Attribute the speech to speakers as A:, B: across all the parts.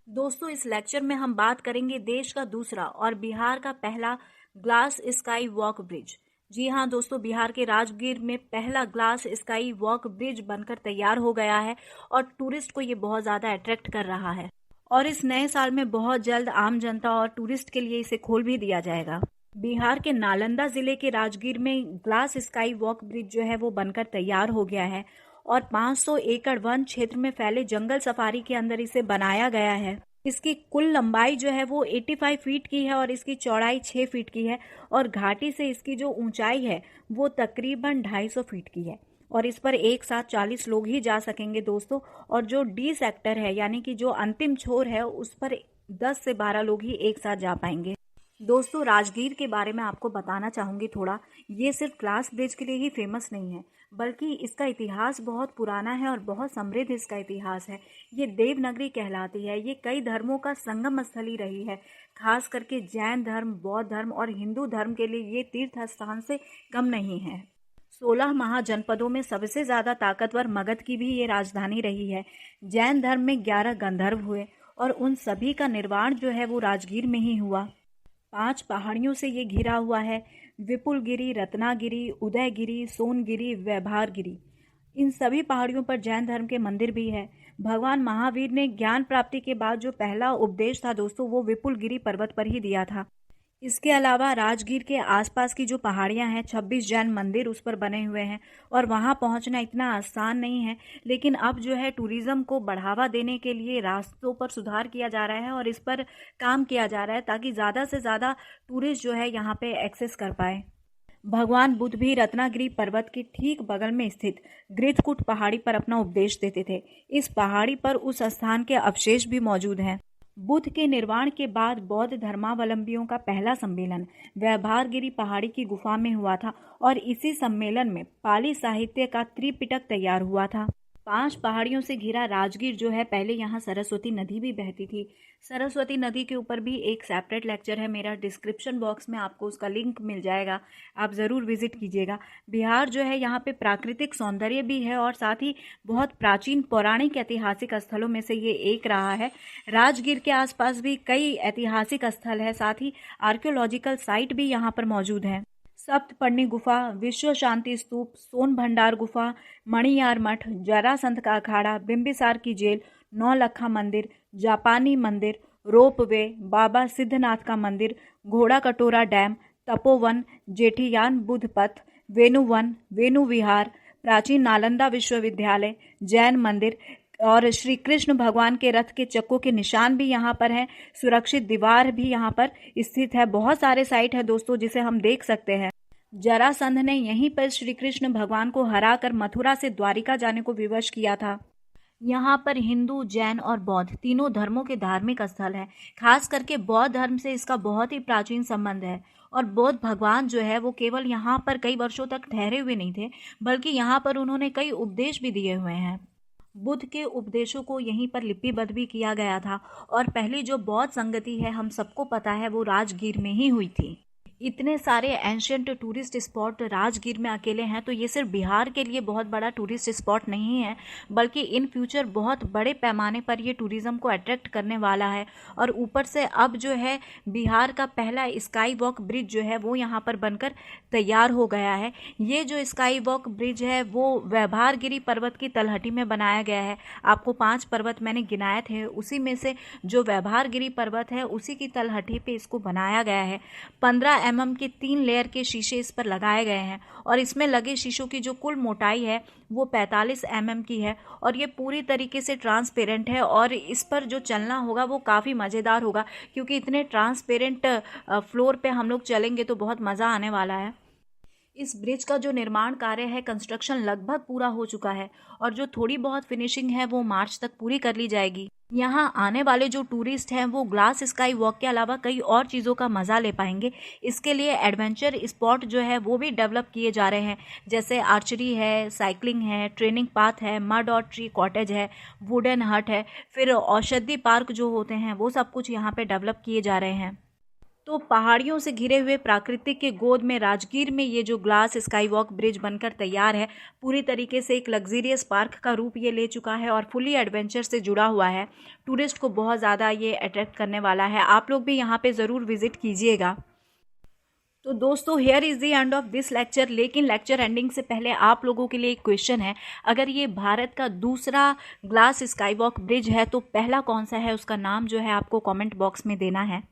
A: दोस्तों, इस लेक्चर में हम बात करेंगे देश का दूसरा और बिहार का पहला ग्लास स्काई वॉक ब्रिज। जी हाँ दोस्तों, बिहार के राजगीर में पहला ग्लास स्काई वॉक ब्रिज बनकर तैयार हो गया है और टूरिस्ट को ये बहुत ज़्यादा अट्रैक्ट कर रहा है। और इस नए साल में बहुत जल्द आम जनता और टूरिस्ट के लिए इसे खोल भी दिया जाएगा। बिहार के नालंदा जिले के राजगीर में ग्लास स्काई वॉक ब्रिज जो है वो बनकर तैयार हो गया है और 500 एकड़ वन क्षेत्र में फैले जंगल सफारी के अंदर इसे बनाया गया है। इसकी कुल लंबाई जो है वो 85 फीट की है और इसकी चौड़ाई 6 फीट की है और घाटी से इसकी जो ऊंचाई है वो तकरीबन 250 फीट की है और इस पर एक साथ 40 लोग ही जा सकेंगे दोस्तों। और जो डी सेक्टर है यानी कि जो अंतिम छोर है उस पर 10 से 12 लोग ही एक साथ जा पाएंगे। दोस्तों, राजगीर के बारे में आपको बताना चाहूँगी थोड़ा। ये सिर्फ ग्लास ब्रिज के लिए ही फेमस नहीं है, बल्कि इसका इतिहास बहुत पुराना है और बहुत समृद्ध इसका इतिहास है। ये देवनगरी कहलाती है। ये कई धर्मों का संगम स्थल ही रही है। खास करके जैन धर्म, बौद्ध धर्म और हिंदू धर्म के लिए ये तीर्थ स्थान से कम नहीं है। 16 महाजनपदों में सबसे ज़्यादा ताकतवर मगध की भी ये राजधानी रही है। जैन धर्म में 11 गंधर्व हुए और उन सभी का निर्माण जो है वो राजगीर में ही हुआ। 5 पहाड़ियों से ये घिरा हुआ है: विपुलगिरी, रत्नागिरी, उदयगिरी, सोनगिरी, वैभारगिरी। इन सभी पहाड़ियों पर जैन धर्म के मंदिर भी है। भगवान महावीर ने ज्ञान प्राप्ति के बाद जो पहला उपदेश था दोस्तों वो विपुलगिरी पर्वत पर ही दिया था। इसके अलावा राजगीर के आसपास की जो पहाड़ियां हैं, 26 जैन मंदिर उस पर बने हुए हैं और वहां पहुंचना इतना आसान नहीं है। लेकिन अब जो है टूरिज्म को बढ़ावा देने के लिए रास्तों पर सुधार किया जा रहा है और इस पर काम किया जा रहा है ताकि ज़्यादा से ज़्यादा टूरिस्ट जो है यहाँ पे एक्सेस कर पाए। भगवान बुद्ध भी रत्नागिरी पर्वत के ठीक बगल में स्थित गृद्धकूट पहाड़ी पर अपना उपदेश देते थे। इस पहाड़ी पर उस स्थान के अवशेष भी मौजूद हैं। बुद्ध के निर्वाण के बाद बौद्ध धर्मावलंबियों का पहला सम्मेलन वैभारगिरी पहाड़ी की गुफा में हुआ था और इसी सम्मेलन में पाली साहित्य का त्रिपिटक तैयार हुआ था। 5 पहाड़ियों से घिरा राजगीर जो है, पहले यहाँ सरस्वती नदी भी बहती थी। सरस्वती नदी के ऊपर भी एक सेपरेट लेक्चर है मेरा, डिस्क्रिप्शन बॉक्स में आपको उसका लिंक मिल जाएगा, आप ज़रूर विजिट कीजिएगा। बिहार जो है यहाँ पे प्राकृतिक सौंदर्य भी है और साथ ही बहुत प्राचीन पौराणिक ऐतिहासिक स्थलों में से ये एक रहा है। राजगीर के आसपास भी कई ऐतिहासिक स्थल है, साथ ही आर्कियोलॉजिकल साइट भी यहाँ पर मौजूद है। सप्तपर्णी गुफा, विश्व शांति स्तूप, सोन भंडार गुफा, मणियार मठ, जरासंध का अखाड़ा, बिंबिसार की जेल, नौलखा मंदिर, जापानी मंदिर, रोपवे, बाबा सिद्धनाथ का मंदिर, घोड़ा कटोरा डैम, तपोवन, जेठियान बुद्ध पथ, वेणुवन, वेणु विहार, प्राचीन नालंदा विश्वविद्यालय, जैन मंदिर और श्री कृष्ण भगवान के रथ के चक्कों के निशान भी यहाँ पर हैं। सुरक्षित दीवार भी यहाँ पर स्थित है। बहुत सारे साइट है दोस्तों जिसे हम देख सकते हैं। जरासंध ने यहीं पर श्री कृष्ण भगवान को हराकर मथुरा से द्वारिका जाने को विवश किया था। यहाँ पर हिंदू, जैन और बौद्ध तीनों धर्मों के धार्मिक स्थल है। खास करके बौद्ध धर्म से इसका बहुत ही प्राचीन संबंध है और बौद्ध भगवान जो है वो केवल यहाँ पर कई वर्षों तक ठहरे हुए नहीं थे, बल्कि यहाँ पर उन्होंने कई उपदेश भी दिए हुए हैं। बुद्ध के उपदेशों को यहीं पर लिपिबद्ध भी किया गया था और पहली जो बौद्ध संगति है हम सबको पता है वो राजगीर में ही हुई थी। इतने सारे एंशियंट टूरिस्ट स्पॉट राजगीर में अकेले हैं तो ये सिर्फ बिहार के लिए बहुत बड़ा टूरिस्ट स्पॉट नहीं है, बल्कि इन फ्यूचर बहुत बड़े पैमाने पर ये टूरिज़्म को अट्रैक्ट करने वाला है। और ऊपर से अब जो है बिहार का पहला स्काई वॉक ब्रिज जो है वो यहाँ पर बनकर तैयार हो गया है। ये जो स्काई वॉक ब्रिज है वो वैभारगिरी पर्वत की तलहटी में बनाया गया है। आपको 5 पर्वत मैंने गिनाए थे, उसी में से जो वैभारगिरी पर्वत है उसी की तलहटी पे इसको बनाया गया है। 15 mm के 3 लेयर के शीशे इस पर लगाए गए हैं और इसमें लगे शीशों की जो कुल मोटाई है वो 45 mm की है और ये पूरी तरीके से ट्रांसपेरेंट है और इस पर जो चलना होगा वो काफ़ी मज़ेदार होगा, क्योंकि इतने ट्रांसपेरेंट फ्लोर पे हम लोग चलेंगे तो बहुत मज़ा आने वाला है। इस ब्रिज का जो निर्माण कार्य है, कंस्ट्रक्शन लगभग पूरा हो चुका है और जो थोड़ी बहुत फिनिशिंग है वो मार्च तक पूरी कर ली जाएगी। यहाँ आने वाले जो टूरिस्ट हैं वो ग्लास स्काई वॉक के अलावा कई और चीज़ों का मज़ा ले पाएंगे। इसके लिए एडवेंचर स्पॉट जो है वो भी डेवलप किए जा रहे हैं, जैसे आर्चरी है, साइकिलिंग है, ट्रेनिंग पाथ है, मड और ट्री कॉटेज है, वुडन हट है, फिर औषधि पार्क जो होते हैं वो सब कुछ यहाँ पे डेवलप किए जा रहे हैं। तो पहाड़ियों से घिरे हुए प्राकृतिक के गोद में राजगीर में ये जो ग्लास स्काई वॉक ब्रिज बनकर तैयार है, पूरी तरीके से एक लग्जरियस पार्क का रूप ये ले चुका है और फुली एडवेंचर से जुड़ा हुआ है। टूरिस्ट को बहुत ज़्यादा ये अट्रैक्ट करने वाला है। आप लोग भी यहाँ पे ज़रूर विजिट कीजिएगा। तो दोस्तों, here is the end of this lecture. लेकिन लेक्चर एंडिंग से पहले आप लोगों के लिए एक क्वेश्चन है। अगर ये भारत का दूसरा ग्लास स्काई वॉक ब्रिज है तो पहला कौन सा है, उसका नाम जो है आपको कमेंट बॉक्स में देना है।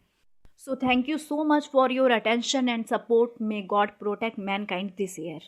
A: So thank you so much for your attention and support. May God protect mankind this year.